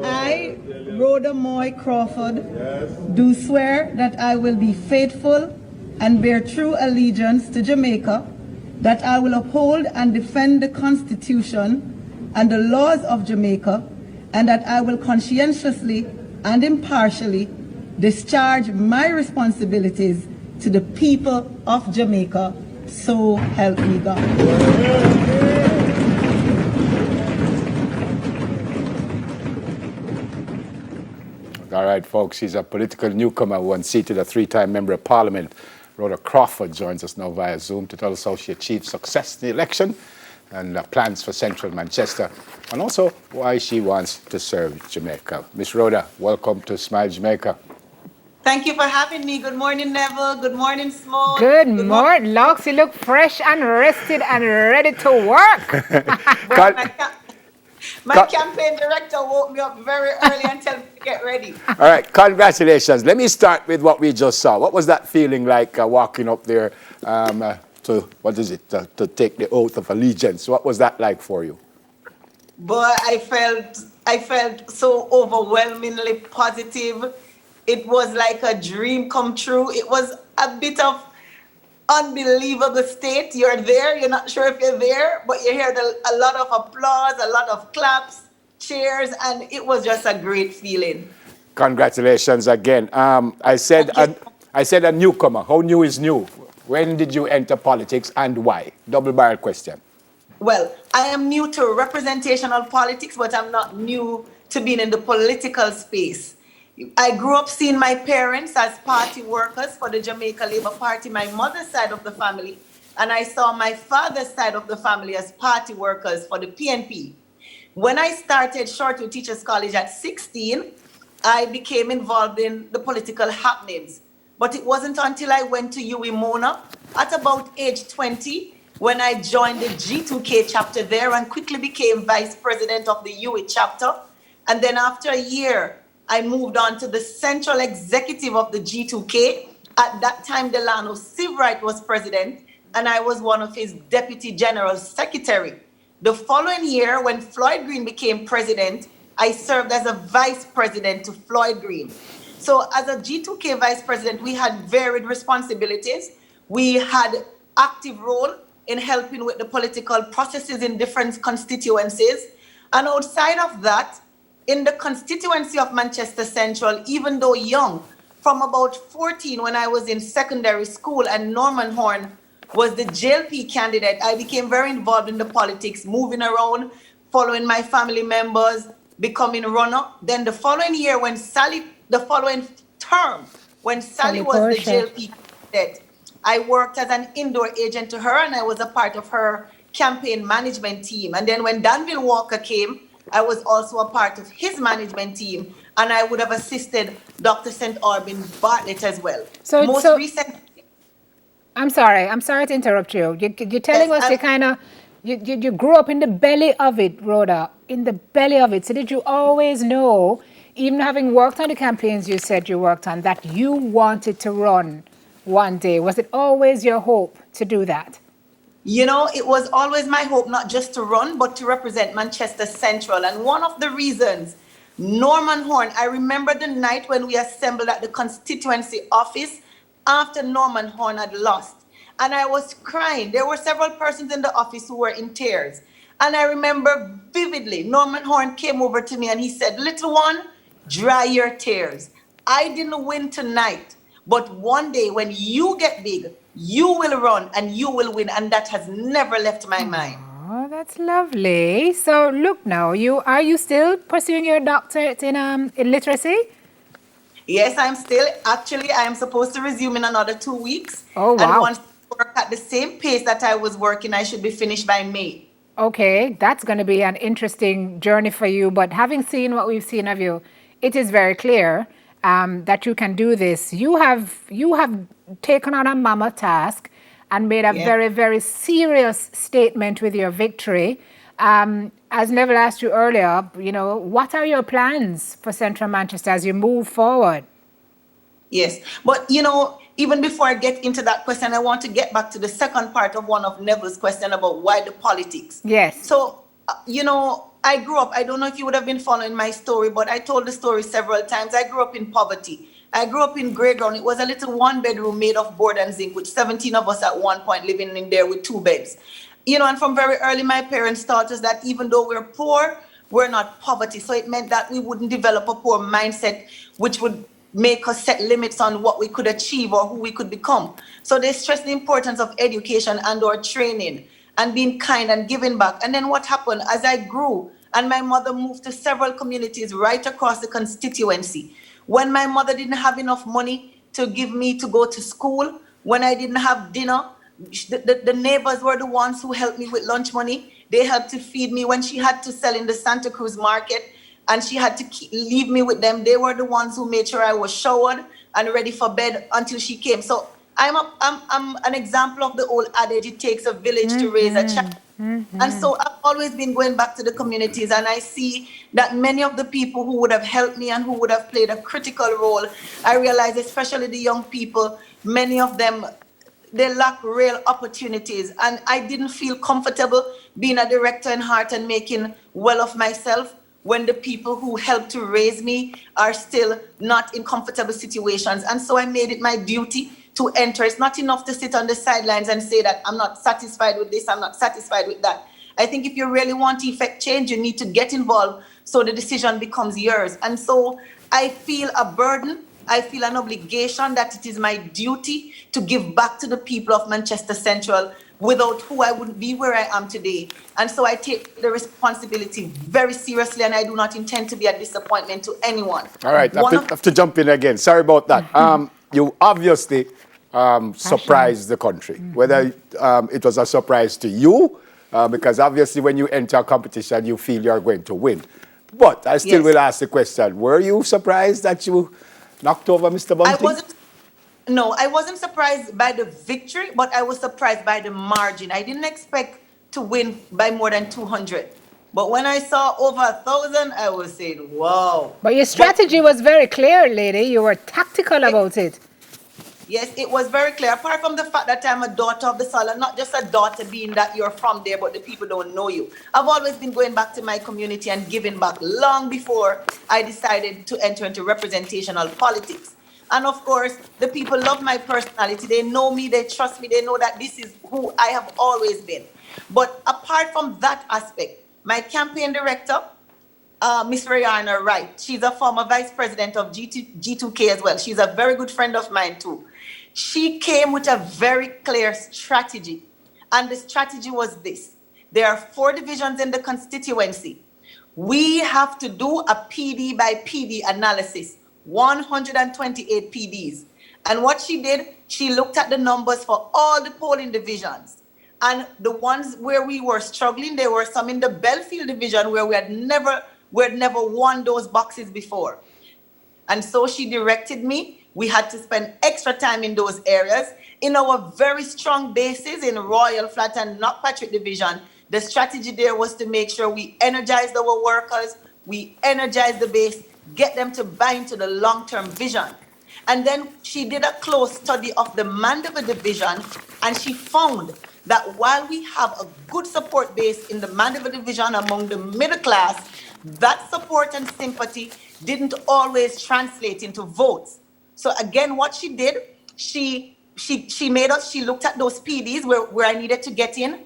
I, Rhoda Crawford, do swear that I will be faithful and bear true allegiance to Jamaica, that I will uphold and defend the Constitution and the laws of Jamaica, and that I will conscientiously and impartially discharge my responsibilities to the people of Jamaica, so help me God. All right, folks, she's a political newcomer, one seated, a three-time member of Parliament. Rhoda Crawford joins us now via Zoom to tell us how she achieved success in the election and plans for central Manchester, and also why she wants to serve Jamaica. Miss Rhoda, welcome to Smile Jamaica. Thank you for having me. Good morning, Neville. Good morning, Small. Good morning, Lux. You look fresh and rested and ready to work. My campaign director woke me up very early and told me to get ready. All right, congratulations. Let me start with what we just saw. What was that feeling like walking up there to take the oath of allegiance? What was that like for you? But I felt so overwhelmingly positive. It was like a dream come true. It was a bit of unbelievable state. You're there, you're not sure if you're there, but you hear a lot of applause, a lot of claps, cheers, and it was just a great feeling. Congratulations again. I said a newcomer. How new is new? When did you enter politics and why? Double-barrel question. Well, I am new to representational politics, but I'm not new to being in the political space. I grew up seeing my parents as party workers for the Jamaica Labour Party, my mother's side of the family, and I saw my father's side of the family as party workers for the PNP. When I started Shortwood Teachers College at 16, I became involved in the political happenings. But it wasn't until I went to UWI Mona at about age 20 when I joined the G2K chapter there and quickly became vice president of the UWI chapter. And then after a year, I moved on to the central executive of the G2K. At that time, Delano Sivright was president, and I was one of his deputy general secretary. The following year, when Floyd Green became president, I served as a vice president to Floyd Green. So as a G2K vice president, we had varied responsibilities. We had active role in helping with the political processes in different constituencies. And outside of that, in the constituency of Manchester Central, even though young, from about 14 when I was in secondary school and Norman Horn was the JLP candidate, I became very involved in the politics, moving around, following my family members, becoming runner. Then the following year when the following term, when Sally was the JLP candidate, I worked as an indoor agent to her and I was a part of her campaign management team. And then when Danville Walker came, I was also a part of his management team, and I would have assisted Dr. St. Aubin Bartlett as well. So recently, I'm sorry to interrupt you. You're telling us you grew up in the belly of it, Rhoda, in the belly of it. So did you always know, even having worked on the campaigns you said you worked on, that you wanted to run one day? Was it always your hope to do that? You know, it was always my hope not just to run, but to represent Manchester Central. And one of the reasons, Norman Horn, I remember the night when we assembled at the constituency office after Norman Horn had lost. And I was crying. There were several persons in the office who were in tears. And I remember vividly, Norman Horn came over to me and he said, "Little one, dry your tears. I didn't win tonight, but one day when you get big, you will run and you will win," and that has never left my mind. Oh, that's lovely. So look now, are you still pursuing your doctorate in literacy? Yes, I am supposed to resume in another 2 weeks. Oh, wow. And once I work at the same pace that I was working, I should be finished by May. Okay, that's going to be an interesting journey for you. But having seen what we've seen of you, it is very clear that you can do this. You have taken on a mama task and made a very, very serious statement with your victory. As Neville asked you earlier, what are your plans for Central Manchester as you move forward? Yes, but even before I get into that question, I want to get back to the second part of one of Neville's question about why the politics. Yes. So, I grew up, I don't know if you would have been following my story, but I told the story several times. I grew up in poverty. I grew up in Grey Ground. It was a little one bedroom made of board and zinc, with 17 of us at one point living in there with 2 beds. And from very early, my parents taught us that even though we're poor, we're not poverty. So it meant that we wouldn't develop a poor mindset, which would make us set limits on what we could achieve or who we could become. So they stressed the importance of education and or training and being kind and giving back. And then what happened as I grew and my mother moved to several communities right across the constituency. When my mother didn't have enough money to give me to go to school, when I didn't have dinner, the neighbors were the ones who helped me with lunch money. They helped to feed me when she had to sell in the Santa Cruz market and she had to leave me with them. They were the ones who made sure I was showered and ready for bed until she came. So I'm an example of the old adage, it takes a village to raise a child. And so I've always been going back to the communities, and I see that many of the people who would have helped me and who would have played a critical role, I realize, especially the young people, many of them, they lack real opportunities. And I didn't feel comfortable being a director in heart and making well of myself when the people who helped to raise me are still not in comfortable situations. And so I made it my duty to enter. It's not enough to sit on the sidelines and say that I'm not satisfied with this, I'm not satisfied with that. I think if you really want to effect change, you need to get involved so the decision becomes yours. And so I feel a burden, I feel an obligation that it is my duty to give back to the people of Manchester Central, without who I wouldn't be where I am today. And so I take the responsibility very seriously, and I do not intend to be a disappointment to anyone. All right, I have to jump in again. Sorry about that. You obviously surprised the country. Whether it was a surprise to you, because obviously when you enter a competition, you feel you're going to win. But I still will ask the question, were you surprised that you knocked over Mr. Bunting? I wasn't surprised by the victory, but I was surprised by the margin. I didn't expect to win by more than 200. But when I saw over 1,000, I was saying, wow. But your strategy was very clear, lady. You were tactical about it. Yes, it was very clear. Apart from the fact that I'm a daughter of the soil, and not just a daughter being that you're from there, but the people don't know you. I've always been going back to my community and giving back long before I decided to enter into representational politics. And of course, the people love my personality. They know me, they trust me, they know that this is who I have always been. But apart from that aspect, my campaign director, Miss Rihanna Wright, she's a former vice president of G2K as well. She's a very good friend of mine too. She came with a very clear strategy. And the strategy was this. There are 4 divisions in the constituency. We have to do a PD by PD analysis. 128 PDs. And what she did, she looked at the numbers for all the polling divisions. And the ones where we were struggling, there were some in the Belfield division where we had never won those boxes before. And so she directed me. We had to spend extra time in those areas. In our very strong bases in Royal Flat and Knockpatrick division, the strategy there was to make sure we energized our workers, we energized the base, get them to buy into the long-term vision. And then she did a close study of the Mandeville division, and she found that while we have a good support base in the Mandeville division among the middle class, that support and sympathy didn't always translate into votes. So again, what she did, she looked at those PDs where I needed to get in.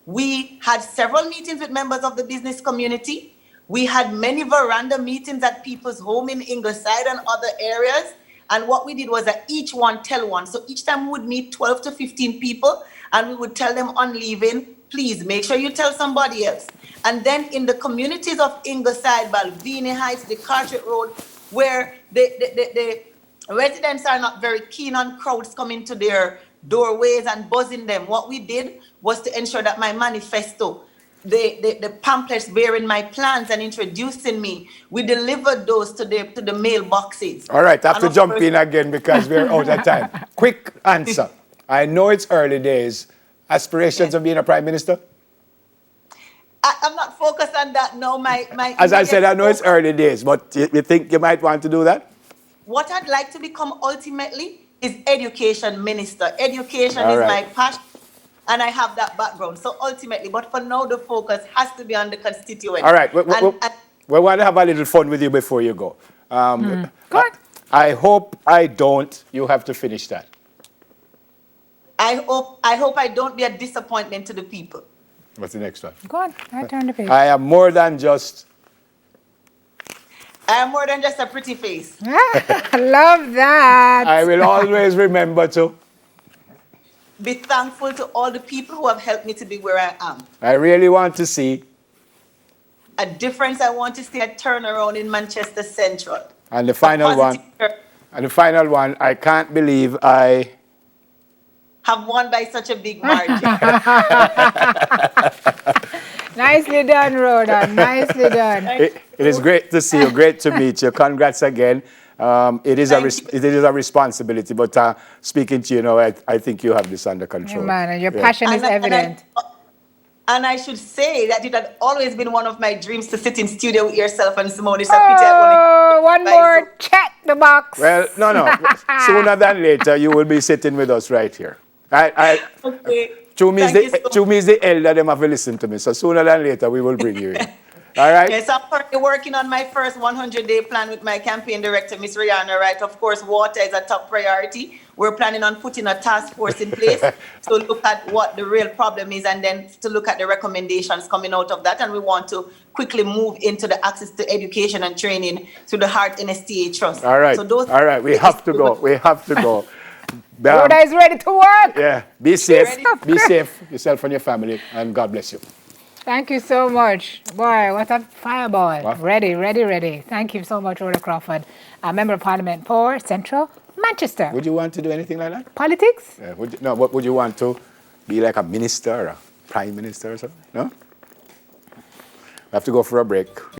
We had several meetings with members of the business community. We had many veranda meetings at people's home in Ingleside and other areas. And what we did was that each one tell one. So each time we would meet 12 to 15 people and we would tell them on leaving, please make sure you tell somebody else. And then in the communities of Ingleside, Balvenie Heights, the Carteret Road, where the residents are not very keen on crowds coming to their doorways and buzzing them, what we did was to ensure that my manifesto, the pamphlets bearing my plans and introducing me, we delivered those to the mailboxes. All right, I have to jump in again because we're out of time. Quick answer. I know it's early days. Aspirations of being a prime minister? I'm not focused on that now. As I said, I know it's early days, but you think you might want to do that? What I'd like to become ultimately is education minister. Education is my passion. and I have that background. So ultimately, but for now, the focus has to be on the constituent. All right. And We want to have a little fun with you before you go. Go on. I hope I don't. You have to finish that. I hope I don't be a disappointment to the people. What's the next one? Go on. I turn the page. I am more than just. I am more than just a pretty face. I love that. I will always remember to. Be thankful to all the people who have helped me to be where I am. I really want to see. A difference. I want to see a turnaround in Manchester Central. And the final one. And the final one. I can't believe I have won by such a big margin. Nicely done, Rhoda. Nicely done. It is great to see you. Great to meet you. Congrats again. It is a responsibility, but speaking to you now, I think you have this under control. Man, and your passion is evident. And I should say that it had always been one of my dreams to sit in studio with yourself and Simone. One more, check the box. Well, no. Sooner than later, you will be sitting with us right here. Okay. To me is the elder, them have to listen to me. So sooner than later, we will bring you in. All right? Yes, I'm currently working on my first 100-day plan with my campaign director, Ms. Rihanna Wright. Of course, water is a top priority. We're planning on putting a task force in place to look at what the real problem is and then to look at the recommendations coming out of that. And we want to quickly move into the access to education and training through the Heart NSTA Trust. All right. So all right. We have to go. We have to go. Rhoda is ready to work. Yeah. Be safe. Be safe, yourself and your family, and God bless you. Thank you so much. Boy, what a fireball. What? Ready. Thank you so much, Rhoda Crawford, a Member of Parliament for Central Manchester. Would you want to do anything like that? Politics? What would you want to be, like a minister or a prime minister or something? No? We have to go for a break.